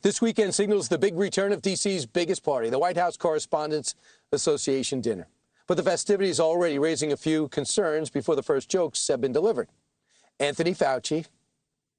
This weekend signals the big return of D.C.'s biggest party, the White House Correspondents Association Dinner. But the festivities are already raising a few concerns before the first jokes have been delivered. Anthony Fauci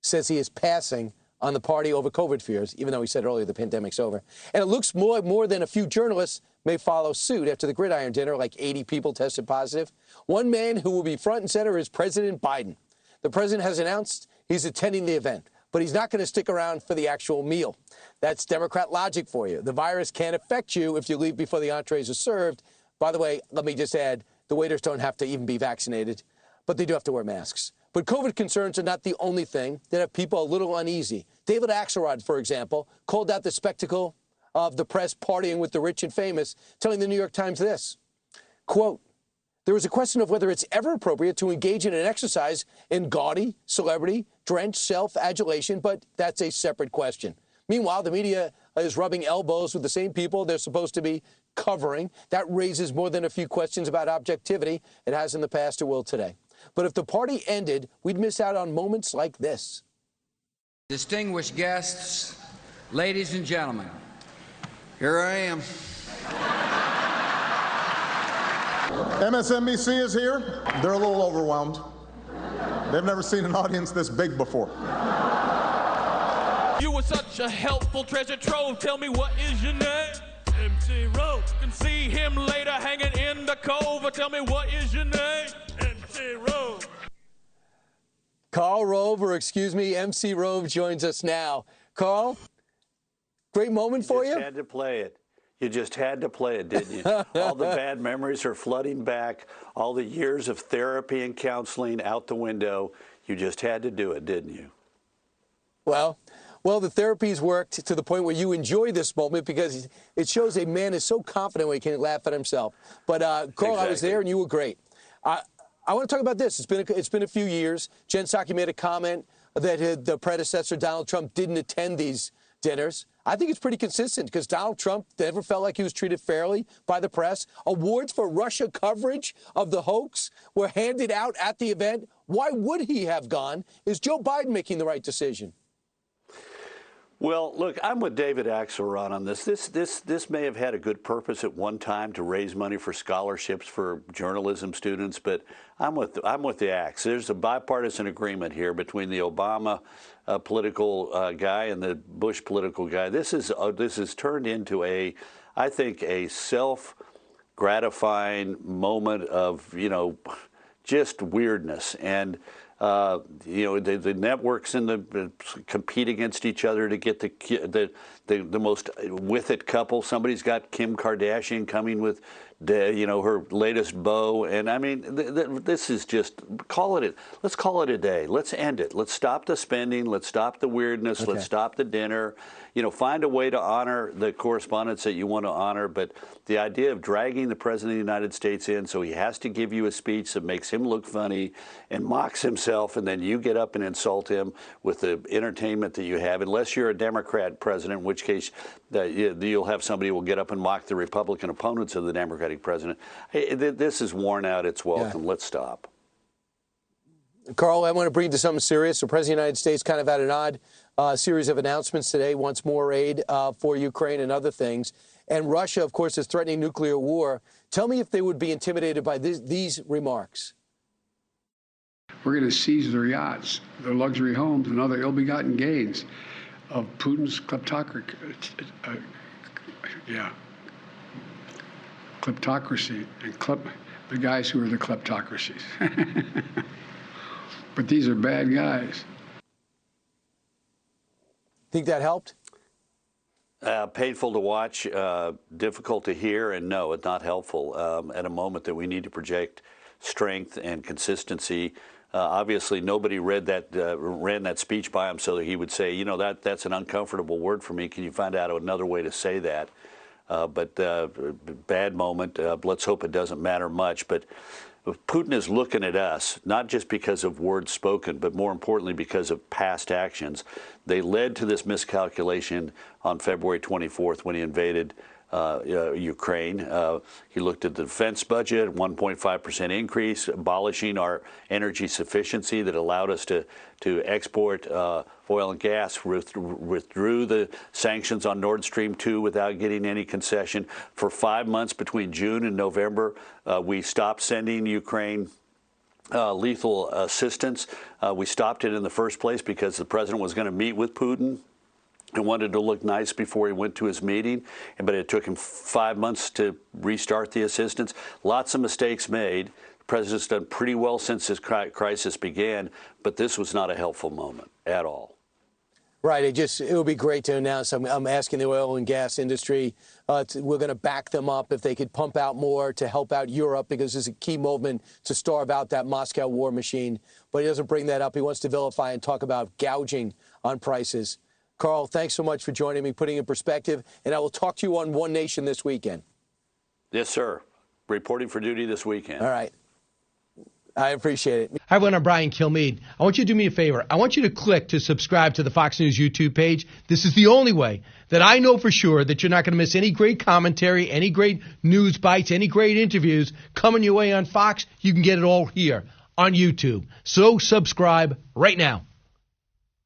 says he is passing on the party over COVID fears, even though he said earlier the pandemic's over. And it looks more than a few journalists may follow suit after the gridiron dinner, like 80 people tested positive. One man who will be front and center is President Biden. The president has announced he's attending the event, but he's not going to stick around for the actual meal. That's Democrat logic for you. The virus can't affect you if you leave before the entrees are served. By the way, let me just add, the waiters don't have to even be vaccinated, but they do have to wear masks. But COVID concerns are not the only thing that have people a little uneasy. David Axelrod, for example, called out the spectacle of the press partying with the rich and famous, telling the New York Times this, quote, "There is a question of whether it's ever appropriate to engage in an exercise in gaudy, celebrity-drenched self-adulation, but that's a separate question." Meanwhile, the media is rubbing elbows with the same people they're supposed to be covering. That raises more than a few questions about objectivity. It has in the past, it will today. But if the party ended, we'd miss out on moments like this. Distinguished guests, ladies and gentlemen, here I am. MSNBC is here. They're a little overwhelmed. They've never seen an audience this big before. You were such a helpful treasure trove. Tell me, what is your name? MC Rove. You can see him later hanging in the cove. Tell me, what is your name? MC Rove. Karl Rove, or excuse me, MC Rove joins us now. Karl, great moment for you? You just had to play it. You just had to play it, didn't you? All the bad memories are flooding back. All the years of therapy and counseling out the window. You just had to do it, didn't you? Well, the therapy's worked to the point where you enjoy this moment because it shows a man is so confident when he can laugh at himself. But, Karl, exactly. I was there and you were great. I want to talk about this. It's been a few years. Jen Psaki made a comment that the predecessor, Donald Trump, didn't attend these dinners. I think it's pretty consistent because Donald Trump never felt like he was treated fairly by the press. Awards for Russia coverage of the hoax were handed out at the event. Why would he have gone? Is Joe Biden making the right decision? Well, look, I'm with David Axelrod on this. This may have had a good purpose at one time to raise money for scholarships for journalism students, but I'm with the Axe. There's a bipartisan agreement here between the Obama political guy and the Bush political guy. This is turned into I think a self-gratifying moment of just weirdness and. The networks and the compete against each other to get the most with it couple. Somebody's got Kim Kardashian coming with her latest beau, and I mean this is just let's call it a day. Let's end it. Let's stop the spending. Let's stop the weirdness. Okay. Let's stop the dinner. Find a way to honor the correspondents that you want to honor, but the idea of dragging the President of the United States in so he has to give you a speech that makes him look funny and mocks himself, and then you get up and insult him with the entertainment that you have, unless you're a Democrat president, in which case you'll have somebody who will get up and mock the Republican opponents of the Democratic president. This is worn out its welcome. Yeah. Let's stop. Karl, I want to bring you to something serious. The President of the United States kind of had an odd series of announcements today, wants more aid for Ukraine and other things. And Russia, of course, is threatening nuclear war. Tell me if they would be intimidated by these remarks. We're going to seize their yachts, their luxury homes, and other ill-begotten gains of Putin's kleptocracy. Kleptocracy and the guys who are the kleptocracies. But these are bad guys. Think that helped? Painful to watch, difficult to hear, and no, it's not helpful at a moment that we need to project strength and consistency. Obviously, nobody ran that speech by him so that he would say, that's an uncomfortable word for me. Can you find out another way to say that? But bad moment. Let's hope it doesn't matter much. But Putin is looking at us, not just because of words spoken, but more importantly because of past actions. They led to this miscalculation on February 24th when he invaded Ukraine. He looked at the defense budget, 1.5% increase, abolishing our energy sufficiency that allowed us to export oil and gas, withdrew the sanctions on Nord Stream 2 without getting any concession. For 5 months between June and November, we stopped sending Ukraine lethal assistance. We stopped it in the first place because the president was going to meet with Putin and wanted to look nice before he went to his meeting, but it took him 5 months to restart the assistance. Lots of mistakes made. The president's done pretty well since this crisis began, but this was not a helpful moment at all. Right. It would be great to announce. I'm asking the oil and gas industry. We're going to back them up if they could pump out more to help out Europe, because there's a key movement to starve out that Moscow war machine. But he doesn't bring that up. He wants to vilify and talk about gouging on prices. Karl, thanks so much for joining me, putting in perspective. And I will talk to you on One Nation this weekend. Yes, sir. Reporting for duty this weekend. All right. I appreciate it. Hi, everyone. I'm Brian Kilmeade. I want you to do me a favor. I want you to click to subscribe to the Fox News YouTube page. This is the only way that I know for sure that you're not going to miss any great commentary, any great news bites, any great interviews coming your way on Fox. You can get it all here on YouTube. So subscribe right now.